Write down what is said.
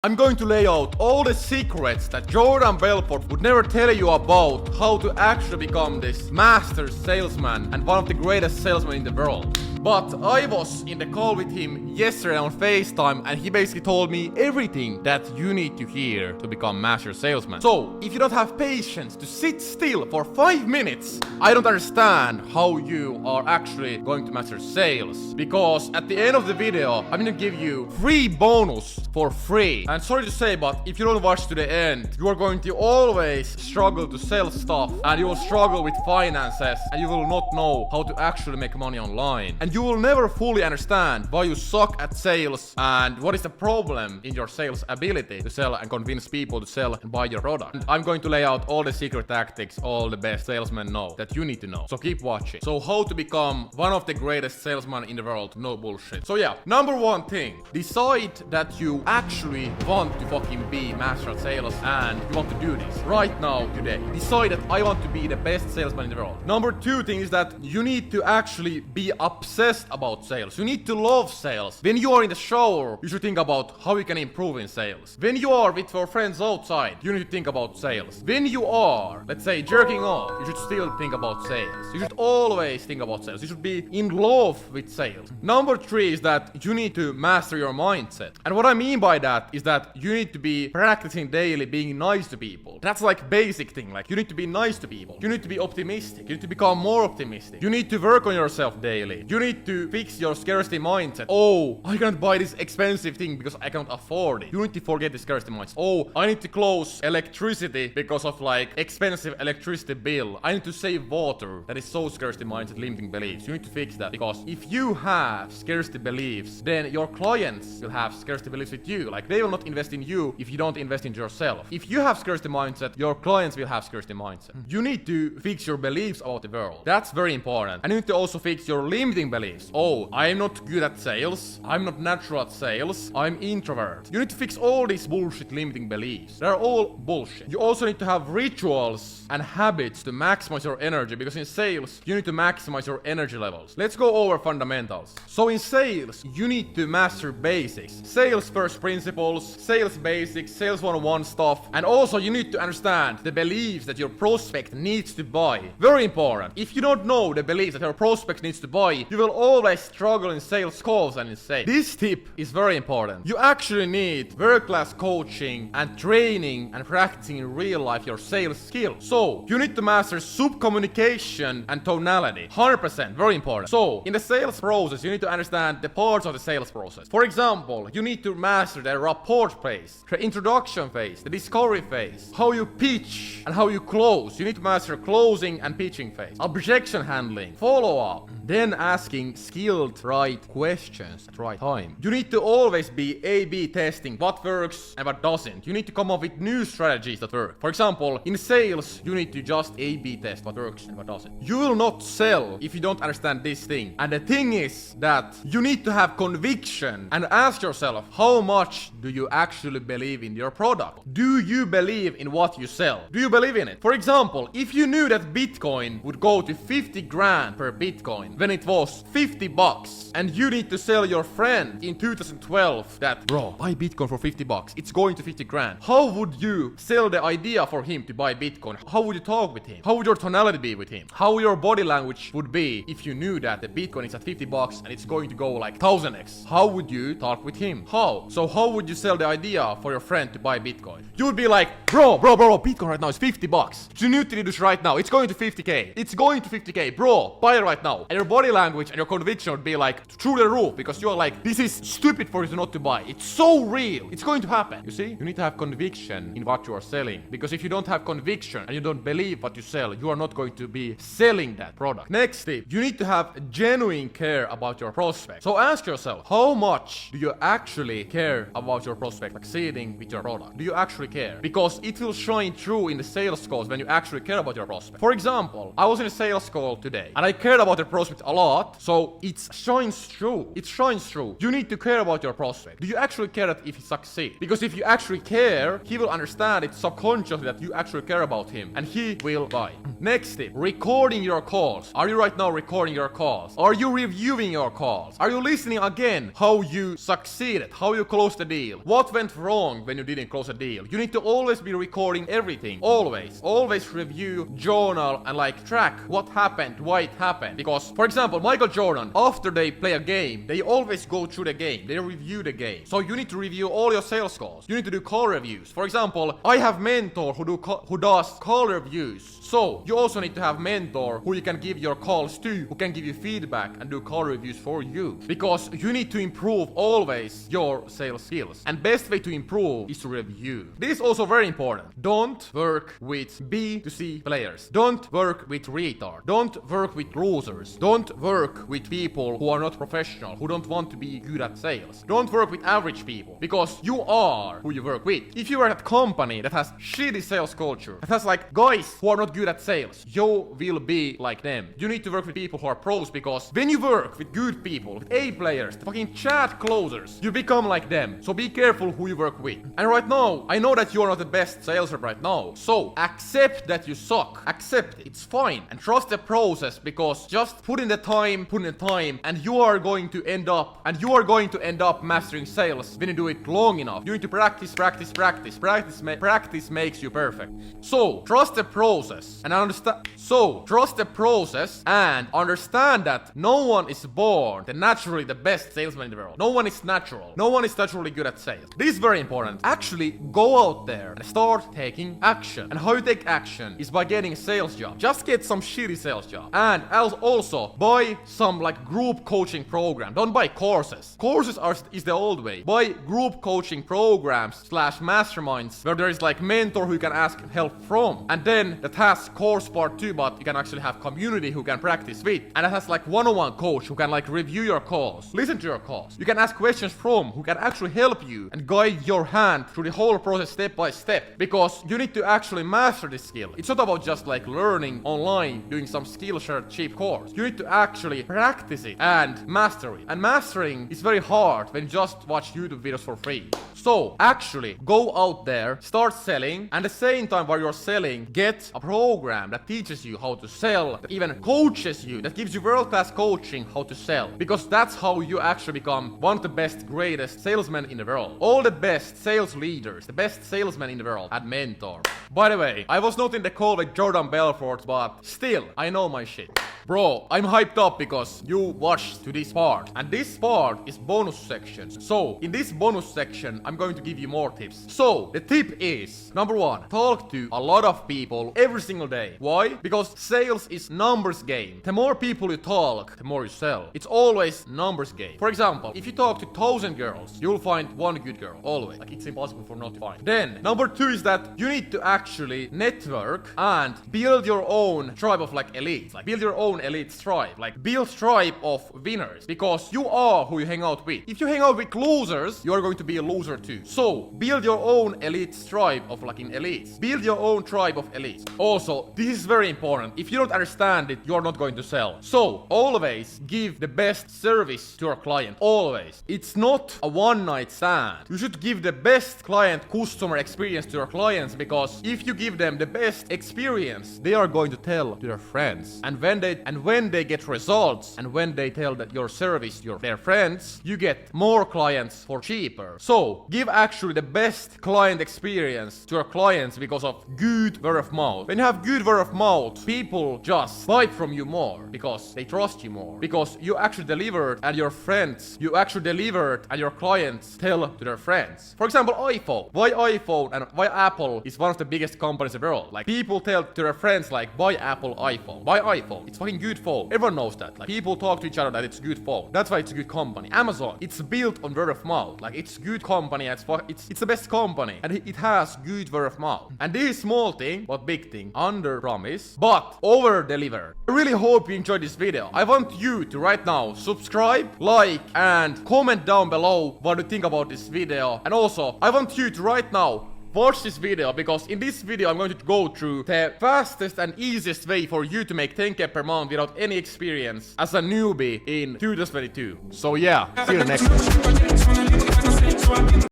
I'm going to lay out all the secrets that Jordan Belfort would never tell you about how to actually become this master salesman and one of the greatest salesmen in the world. But I was in the call with him yesterday on FaceTime and he basically told me everything that you need to hear to become master salesman. So, if you don't have patience to sit still for 5 minutes, I don't understand how you are actually going to master sales. Because at the end of the video, I'm gonna give you free bonus for free. And sorry to say, but if you don't watch to the end, you are going to always struggle to sell stuff and you will struggle with finances and you will not know how to actually make money online. And you will never fully understand why you suck at sales and what is the problem in your sales ability to sell and convince people to sell and buy your product. And I'm going to lay out all the secret tactics all the best salesmen know that you need to know. So keep watching. So how to become one of the greatest salesmen in the world, no bullshit. So yeah, number one thing, decide that you actually want to fucking be master at sales and you want to do this right now, today. Decide that I want to be the best salesman in the world. Number two thing is that you need to actually be obsessed about sales. You need to love sales. When you are in the shower, you should think about how you can improve in sales. When you are with your friends outside, you need to think about sales. When you are, let's say, jerking off, you should still think about sales. You should always think about sales. You should be in love with sales. Number three is that you need to master your mindset. And what I mean by that is that you need to be practicing daily being nice to people. That's like basic thing. Like you need to be nice to people. You need to be optimistic. You need to become more optimistic. You need to work on yourself daily. You need to fix your scarcity mindset. Oh, I can't buy this expensive thing because I can't afford it. You need to forget the scarcity mindset. Oh, I need to close electricity because of like expensive electricity bill. I need to save water. That is so scarcity mindset, limiting beliefs. You need to fix that because if you have scarcity beliefs, then your clients will have scarcity beliefs with you. Like they will not invest in you if you don't invest in yourself. If you have scarcity mindset, your clients will have scarcity mindset. You need to fix your beliefs about the world. That's very important. And you need to also fix your limiting beliefs. Oh, I'm not good at sales. I'm not natural at sales. I'm introvert. You need to fix all these bullshit limiting beliefs. They're all bullshit. You also need to have rituals and habits to maximize your energy because in sales, you need to maximize your energy levels. Let's go over fundamentals. So in sales, you need to master basics. Sales first principles, sales basics, sales 101 stuff. And also you need to understand the beliefs that your prospect needs to buy. Very important. If you don't know the beliefs that your prospect needs to buy, you will always struggle in sales calls and in sales. This tip is very important. You actually need world-class coaching and training and practicing in real life your sales skills. So you need to master sub-communication and tonality. 100%, very important. So in the sales process, you need to understand the parts of the sales process. For example, you need to master the rapport phase, the introduction phase, the discovery phase, how you pitch and how you close. You need to master closing and pitching phase, objection handling, follow-up, then asking skilled right questions at right time. You need to always be A/B testing what works and what doesn't. You need to come up with new strategies that work. For example, in sales, you need to just A/B test what works and what doesn't. You will not sell if you don't understand this thing. And the thing is that you need to have conviction and ask yourself, how much do you actually believe in your product? Do you believe in what you sell? Do you believe in it? For example, if you knew that Bitcoin would go to 50 grand per Bitcoin when it was 50 bucks and you need to sell your friend in 2012 that, bro, buy Bitcoin for 50 bucks. It's going to 50 grand. How would you sell the idea for him to buy Bitcoin? How would you talk with him? How would your tonality be with him? How your body language would be if you knew that the Bitcoin is at 50 bucks and it's going to go like 1000x? How would you talk with him? How? So how would you sell the idea for your friend to buy Bitcoin? You would be like, bro, Bitcoin right now is 50 bucks. You need to do this right now. It's going to 50k. It's going to 50k. Bro, buy it right now. And your body language and your conviction would be like through the roof because you're like, this is stupid for you not to buy. It's so real. It's going to happen. You see? You need to have conviction in what you are selling because if you don't have conviction and you don't believe what you sell, you are not going to be selling that product. Next tip, you need to have genuine care about your prospect. So ask yourself, how much do you actually care about your prospect succeeding with your product? Do you actually care? Because it will shine through in the sales calls when you actually care about your prospect. For example, I was in a sales call today and I cared about the prospect a lot So it shines through. It shines through. You need to care about your prospect. Do you actually care that if he succeeds? Because if you actually care, he will understand it subconsciously that you actually care about him, and he will buy. Next tip, recording your calls. Are you right now recording your calls? Are you reviewing your calls? Are you listening again how you succeeded, how you closed the deal? What went wrong when you didn't close a deal? You need to always be recording everything. Always. Always review, journal, and like track what happened, why it happened. Because, for example, Michael Jordan, after they play a game, they always go through the game. They review the game. So you need to review all your sales calls. You need to do call reviews. For example, I have mentor who does call reviews. So you also need to have mentor who you can give your calls to, who can give you feedback and do call reviews for you. Because you need to improve always your sales skills. And best way to improve is to review. This is also very important. Don't work with B to C players. Don't work with retard. Don't work with losers. Don't work with people who are not professional, who don't want to be good at sales. Don't work with average people, because you are who you work with. If you are at a company that has shitty sales culture, that has like guys who are not good at sales, you will be like them. You need to work with people who are pros, because when you work with good people, with A players, the fucking chat closers, you become like them. So be careful who you work with. And right now, I know that you are not the best sales rep right now. So accept that you suck. Accept it. It's fine. And trust the process, because just put in the time, and you are going to end up mastering sales when you do it long enough. You need to practice. Practice makes you perfect. So trust the process and understand. Understand that no one is born naturally the best salesman in the world. No one is natural. No one is naturally good at sales. This is very important. Actually, go out there and start taking action. And how you take action is by getting a sales job. Just get some shitty sales job. And also buy some like group coaching program. Don't buy courses. Courses is the old way. Buy group coaching programs / masterminds where there is like mentor who you can ask help from. And then that has course part 2, but you can actually have community who can practice with. And it has like one-on-one coach who can like review your calls, listen to your calls. You can ask questions from who can actually help you and guide your hand through the whole process step by step. Because you need to actually master this skill. It's not about just like learning online, doing some Skillshare cheap course. You need to actually practice it and master it. And mastering is very hard when you just watch YouTube videos for free. So actually go out there, start selling, and at the same time while you're selling, get a program that teaches you how to sell, that even coaches you, that gives you world-class coaching how to sell. Because that's how you actually become one of the best, greatest salesmen in the world. All the best sales leaders, the best salesmen in the world had mentor. By the way, I was not in the call with Jordan Belfort, but still, I know my shit. Bro, I'm hyped up because you watched to this part. And this part is bonus sections. So, in this bonus section, I'm going to give you more tips. So, the tip is, number 1, talk to a lot of people every single day. Why? Because sales is numbers game. The more people you talk, the more you sell. It's always numbers game. For example, if you talk to 1,000 girls, you'll find one good girl. Always. Like, it's impossible for not to find. Then, number 2 is that you need to actually network and build your own tribe of like elites. Like, build your own elite tribe. Like, build tribe of winners. Because you are who you hang out with. If you hang out with losers, you are going to be a loser too. So, build your own elite tribe of like elites. Build your own tribe of elites. Also, this is very important. If you don't understand it, you're not going to sell. So, always give the best service to your client. Always. It's not a one-night stand. You should give the best client customer experience to your clients, because if you give them the best experience, they are going to tell to their friends. And when they get results, and when they tell that your service to their friends, you get more clients for cheaper. So, give actually the best client experience to your clients because of good word of mouth. When you have good word of mouth, people just buy from you more because they trust you more. Because you actually delivered and your clients tell to their friends. For example, iPhone. Why iPhone and why Apple is one of the biggest companies in the world? Like, people tell to their friends like, buy Apple iPhone. Buy iPhone. It's fucking good phone. Everyone knows that. Like, people talk to each other that it's a good phone. That's why it's a good company. Amazon. It's built on word of mouth. Like, it's good company. It's the best company. And it has good word of mouth. And this is small thing, but big thing. Under promise, but over deliver. I really hope you enjoyed this video. I want you to right now subscribe, like, and comment down below what you think about this video. And also, I want you to right now watch this video, because in this video I'm going to go through the fastest and easiest way for you to make 10k per month without any experience as a newbie in 2022. So yeah, see you next time.